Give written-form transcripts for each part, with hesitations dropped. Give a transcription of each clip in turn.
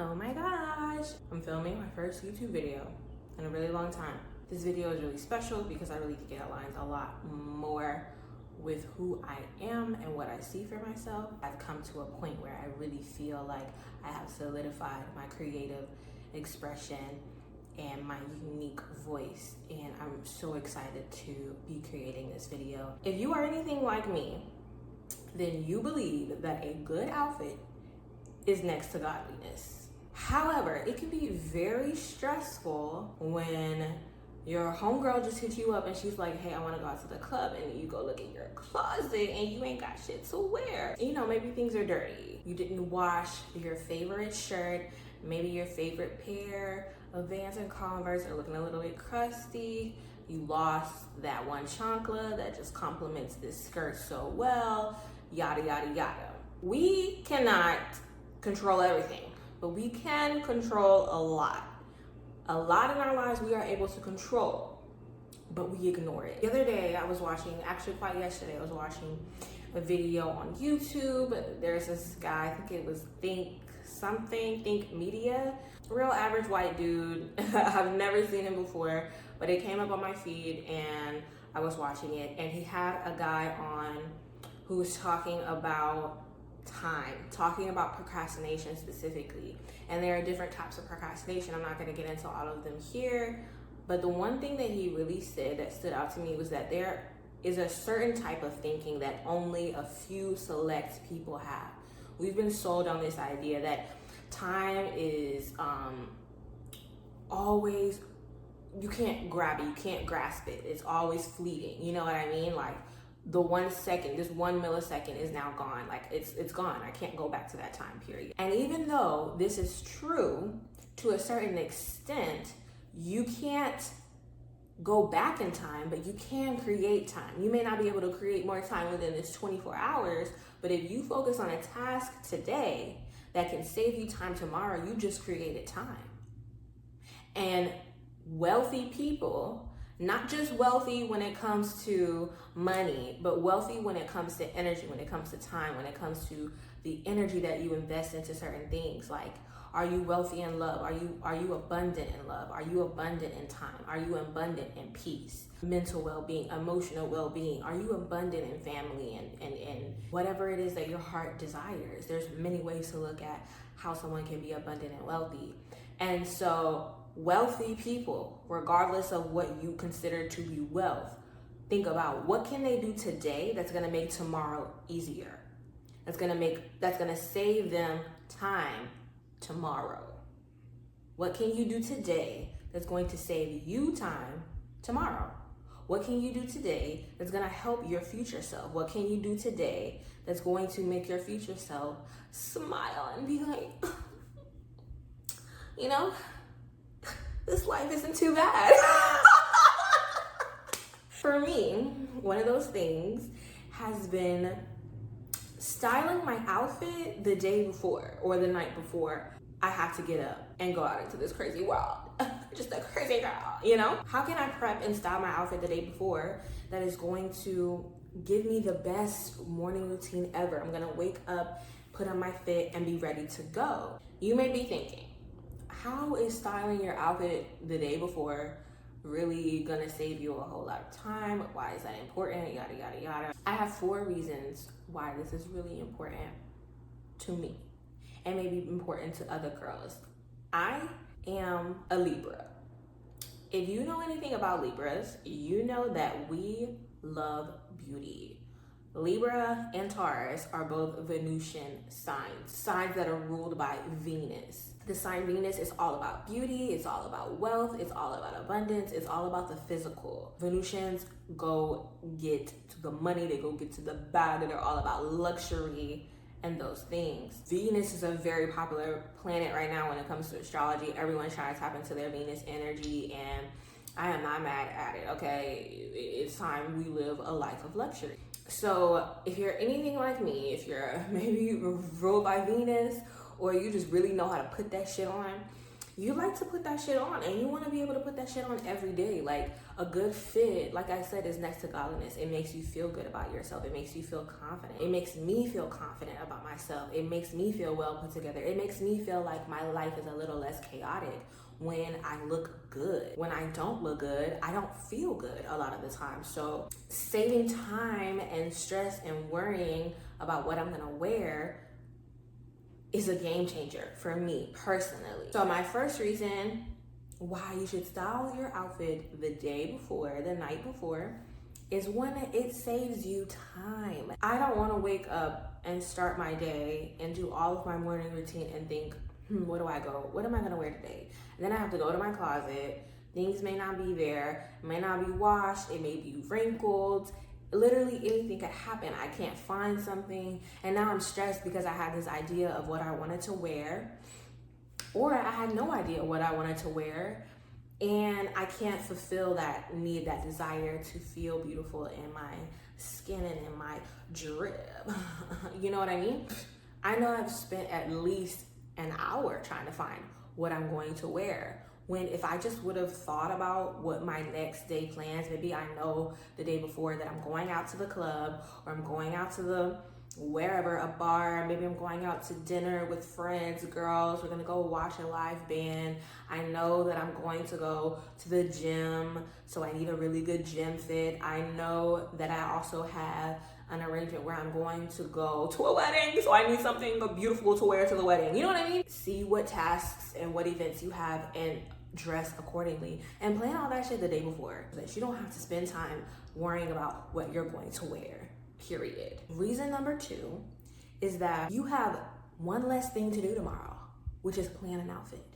Oh my gosh, I'm filming my first YouTube video in a really long time. This video is really special because I really think it aligns a lot more with who I am and what I see for myself. I've come to a point where I really feel like I have solidified my creative expression and my unique voice, and I'm so excited to be creating this video. If you are anything like me, then you believe that a good outfit is next to godliness. However, it can be very stressful when your homegirl just hits you up and she's like, hey, I want to go out to the club, and you go look at your closet and you ain't got shit to wear. You know, maybe things are dirty. You didn't wash your favorite shirt, maybe your favorite pair of Vans and Converse are looking a little bit crusty. You lost that one chancla that just complements this skirt so well, yada, yada, yada. We cannot control everything, but we can control a lot. A lot in our lives we are able to control, but we ignore it. The other day I was watching, actually quite yesterday, I was watching a video on YouTube. There's this guy, I think it was Think Media, real average white dude. I've never seen him before, but it came up on my feed and I was watching it, and he had a guy on who was talking about time, talking about procrastination specifically. And there are different types of procrastination. I'm not going to get into all of them here, but the one thing that he really said that stood out to me was that there is a certain type of thinking that only a few select people have. We've been sold on this idea that time is always, you can't grab it, you can't grasp it, it's always fleeting, you know what I mean? Like, the 1 second, this 1 millisecond is now gone. Like it's gone. I can't go back to that time period. And even though this is true to a certain extent, you can't go back in time, but you can create time. You may not be able to create more time within this 24 hours, but if you focus on a task today that can save you time tomorrow, you just created time. And wealthy people, not just wealthy when it comes to money, but wealthy when it comes to energy, when it comes to time, when it comes to the energy that you invest into certain things. Like, are you wealthy in love? Are you abundant in love? Are you abundant in time? Are you abundant in peace, mental well-being, emotional well-being? Are you abundant in family and whatever it is that your heart desires? There's many ways to look at how someone can be abundant and wealthy. And so wealthy people, regardless of what you consider to be wealth, think about what can they do today that's going to make tomorrow easier. That's going to save them time tomorrow. What can you do today that's going to save you time tomorrow? What can you do today that's going to help your future self? What can you do today that's going to make your future self smile and be like, you know, this life isn't too bad. For me, one of those things has been styling my outfit the day before or the night before I have to get up and go out into this crazy world. Just a crazy girl, you know? How can I prep and style my outfit the day before that is going to give me the best morning routine ever? I'm gonna wake up, put on my fit, and be ready to go. You may be thinking, how is styling your outfit the day before really gonna save you a whole lot of time? Why is that important? Yada, yada, yada. I have 4 reasons why this is really important to me and maybe important to other girls. I am a Libra. If you know anything about Libras, you know that we love beauty. Libra and Taurus are both Venusian signs that are ruled by Venus. The sign Venus is all about beauty, it's all about wealth, it's all about abundance, it's all about the physical. Venusians go get to the money, they go get to the bag, they're all about luxury and those things. Venus is a very popular planet right now when it comes to astrology. Everyone's trying to tap into their Venus energy, and I am not mad at it, okay? It's time we live a life of luxury. So if you're anything like me, if you're maybe ruled by Venus, or you just really know how to put that shit on, you like to put that shit on, and you want to be able to put that shit on every day. Like, a good fit, like I said, is next to godliness. It makes you feel good about yourself. It makes you feel confident. It makes me feel confident about myself. It makes me feel well put together. It makes me feel like my life is a little less chaotic when I look good. When I don't look good, I don't feel good a lot of the time. So saving time and stress and worrying about what I'm gonna wear is a game changer for me personally. So my first reason why you should style your outfit the day before, the night before, is when it saves you time. I don't want to wake up and start my day and do all of my morning routine and think, where do I go? What am I gonna wear today? And then I have to go to my closet. Things may not be there, it may not be washed, it may be wrinkled. Literally anything could happen. I can't find something, and now I'm stressed because I had this idea of what I wanted to wear, or I had no idea what I wanted to wear, and I can't fulfill that need, that desire to feel beautiful in my skin and in my drip. You know what I mean? I know I've spent at least an hour trying to find what I'm going to wear, when if I just would have thought about what my next day plans, maybe I know the day before that I'm going out to the club, or I'm going out to the wherever, a bar, maybe I'm going out to dinner with friends, girls, we're gonna go watch a live band. I know that I'm going to go to the gym, so I need a really good gym fit. I know that I also have an arrangement where I'm going to go to a wedding, so I need something beautiful to wear to the wedding. You know what I mean? See what tasks and what events you have and dress accordingly, and plan all that shit the day before, so that you don't have to spend time worrying about what you're going to wear, period. Reason number 2 is that you have one less thing to do tomorrow, which is plan an outfit.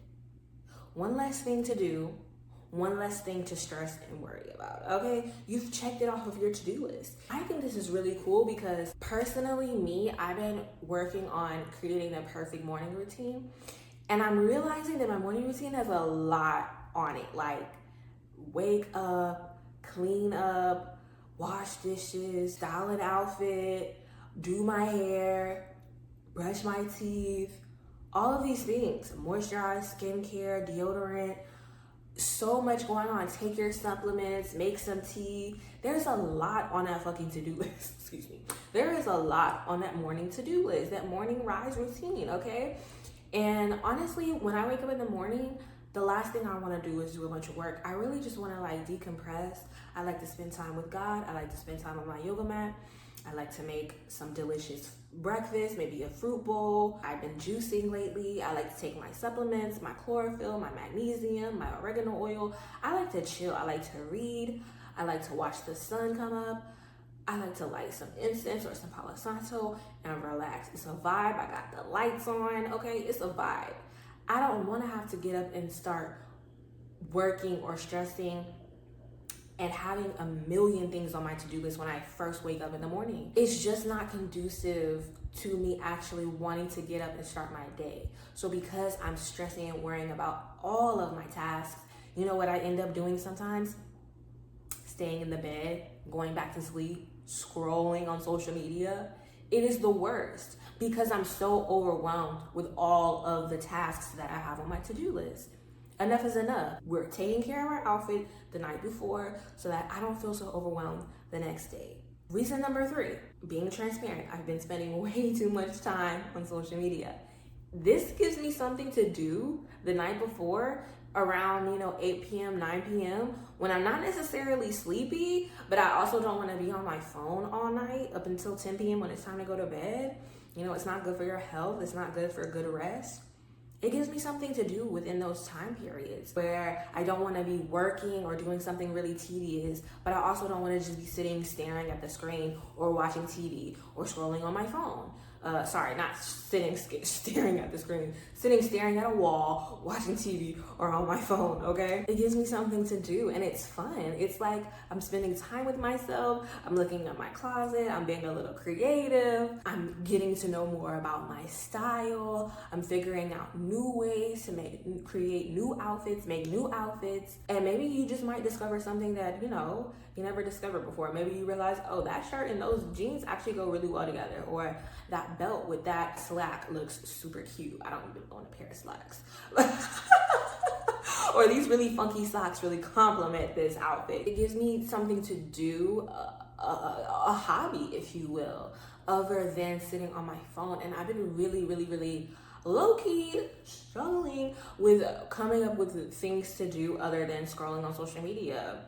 One less thing to do, one less thing to stress and worry about, okay? You've checked it off of your to-do list. I think this is really cool because personally, I've been working on creating the perfect morning routine, and I'm realizing that my morning routine has a lot on it. Like, wake up, clean up, wash dishes, style an outfit, do my hair, brush my teeth, all of these things. Moisturize, skincare, deodorant, so much going on. Take your supplements, make some tea. There's a lot on that fucking to-do list. Excuse me. There is a lot on that morning to-do list, that morning rise routine, okay? And honestly, when I wake up in the morning, the last thing I want to do is do a bunch of work. I really just want to like decompress. I like to spend time with God. I like to spend time on my yoga mat. I like to make some delicious breakfast, maybe a fruit bowl. I've been juicing lately. I like to take my supplements, my chlorophyll, my magnesium, my oregano oil. I like to chill. I like to read. I like to watch the sun come up. I like to light some incense or some Palo Santo and relax. It's a vibe. I got the lights on, okay? It's a vibe. I don't want to have to get up and start working or stressing and having a million things on my to-do list when I first wake up in the morning. It's just not conducive to me actually wanting to get up and start my day. So because I'm stressing and worrying about all of my tasks, you know what I end up doing sometimes? Staying in the bed, going back to sleep, scrolling on social media. It is the worst because I'm so overwhelmed with all of the tasks that I have on my to-do list. Enough is enough. We're taking care of our outfit the night before so that I don't feel so overwhelmed the next day. Reason number 3, being transparent. I've been spending way too much time on social media. This gives me something to do the night before around 8 p.m., 9 p.m. when I'm not necessarily sleepy, but I also don't want to be on my phone all night up until 10 p.m. when it's time to go to bed. It's not good for your health. It's not good for a good rest. It gives me something to do within those time periods where I don't want to be working or doing something really tedious, but I also don't want to just be sitting staring at the screen or watching TV or scrolling on my phone. Sorry, not sitting staring at the screen, sitting staring at a wall, watching TV or on my phone, okay? It gives me something to do and it's fun. It's like I'm spending time with myself. I'm looking at my closet. I'm being a little creative. I'm getting to know more about my style. I'm figuring out new ways to create new outfits, make new outfits. And maybe you just might discover something that, you never discovered before. Maybe you realize, oh, that shirt and those jeans actually go really well together. Or that belt with that slack looks super cute. I don't even own a pair of slacks. or these really funky socks really complement this outfit. It gives me something to do, a hobby, if you will, other than sitting on my phone. And I've been really low-key struggling with coming up with things to do other than scrolling on social media,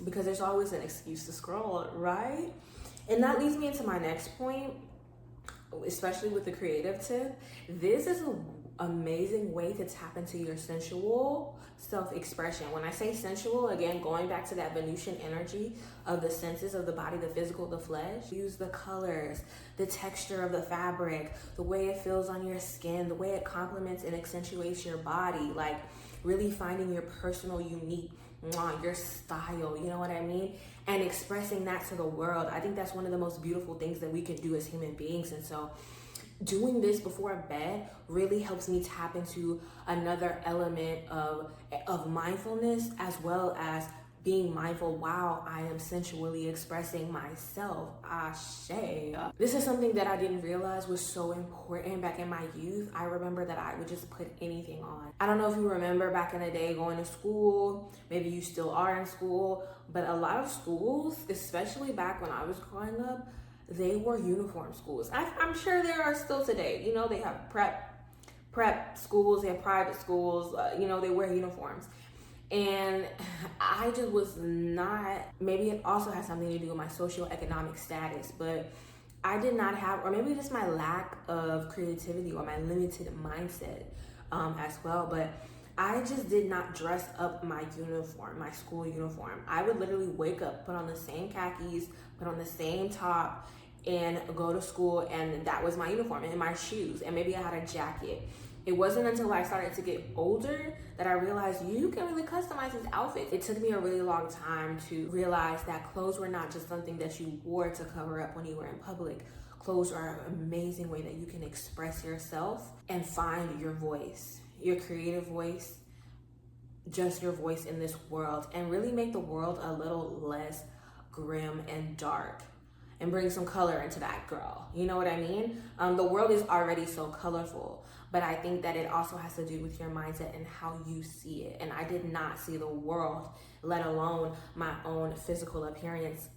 because there's always an excuse to scroll, right? And that leads me into my next point, especially with the creative tip. This is an amazing way to tap into your sensual self-expression. When I say sensual, again, going back to that Venusian energy of the senses of the body, the physical, the flesh. Use the colors, the texture of the fabric, the way it feels on your skin, the way it complements and accentuates your body, like really finding your personal, unique, your style, you know what I mean? And expressing that to the world. I think that's one of the most beautiful things that we can do as human beings. And so doing this before bed really helps me tap into another element of mindfulness, as well as being mindful while I am sensually expressing myself. Ashe. This is something that I didn't realize was so important back in my youth. I remember that I would just put anything on. I don't know if you remember back in the day going to school, maybe you still are in school, but a lot of schools, especially back when I was growing up, they were uniform schools. I'm sure there are still today. You know, they have prep schools, they have private schools, you know, they wear uniforms. And I just was not, maybe it also has something to do with my socioeconomic status, but I did not have, or maybe just my lack of creativity or my limited mindset as well, but I just did not dress up my uniform, my school uniform. I would literally wake up, put on the same khakis, put on the same top, and go to school, and that was my uniform, and my shoes, and maybe I had a jacket. It wasn't until I started to get older that I realized you can really customize this outfit. It took me a really long time to realize that clothes were not just something that you wore to cover up when you were in public. Clothes are an amazing way that you can express yourself and find your voice, your creative voice, just your voice in this world, and really make the world a little less grim and dark, and bring some color into that, girl. You know what I mean? The world is already so colorful, but I think that it also has to do with your mindset and how you see it. And I did not see the world, let alone my own physical appearance,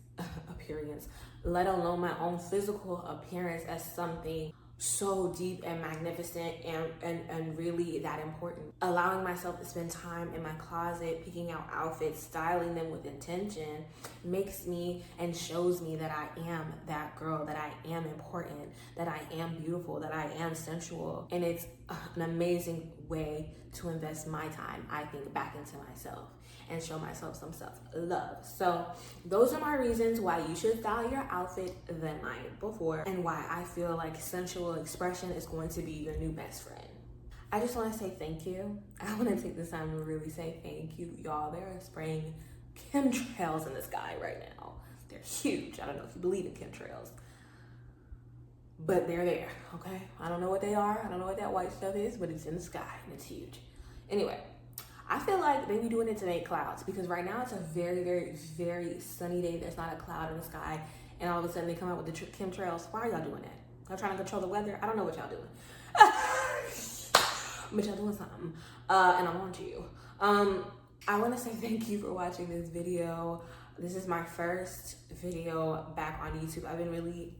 let alone my own physical appearance as something so deep and magnificent and really that important. Allowing myself to spend time in my closet, picking out outfits, styling them with intention, makes me and shows me that I am that girl, that I am important, that I am beautiful, that I am sensual. And it's an amazing way to invest my time, I think, back into myself and show myself some self-love. So those are my reasons why you should style your outfit the night before, and why I feel like sensual expression is going to be your new best friend. I just want to say thank you. I want to take this time to really say thank you. Y'all, they're spraying chemtrails in the sky right now. They're huge. I don't know if you believe in chemtrails, but they're there, okay? I don't know what they are. I don't know what that white stuff is, but it's in the sky and it's huge. Anyway, I feel like they be doing it to make clouds, because right now it's a very sunny day. There's not a cloud in the sky, and all of a sudden they come out with the chemtrails. Why are y'all doing that? Y'all trying to control the weather? I don't know what y'all doing. But y'all doing something, and I want you. I want to say thank you for watching this video. This is my first video back on YouTube. I've been really,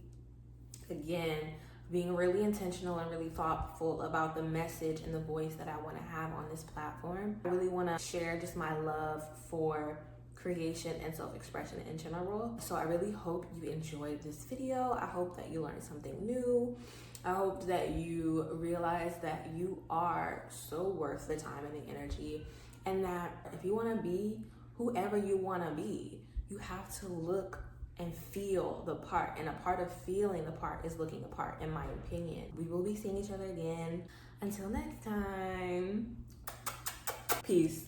again, being really intentional and really thoughtful about the message and the voice that I want to have on this platform. I really want to share just my love for creation and self-expression in general. So I really hope you enjoyed this video. I hope that you learned something new. I hope that you realize that you are so worth the time and the energy, and that if you want to be whoever you want to be, you have to look and feel the part, and a part of feeling the part is looking the part, in my opinion. We will be seeing each other again. Until next time, peace.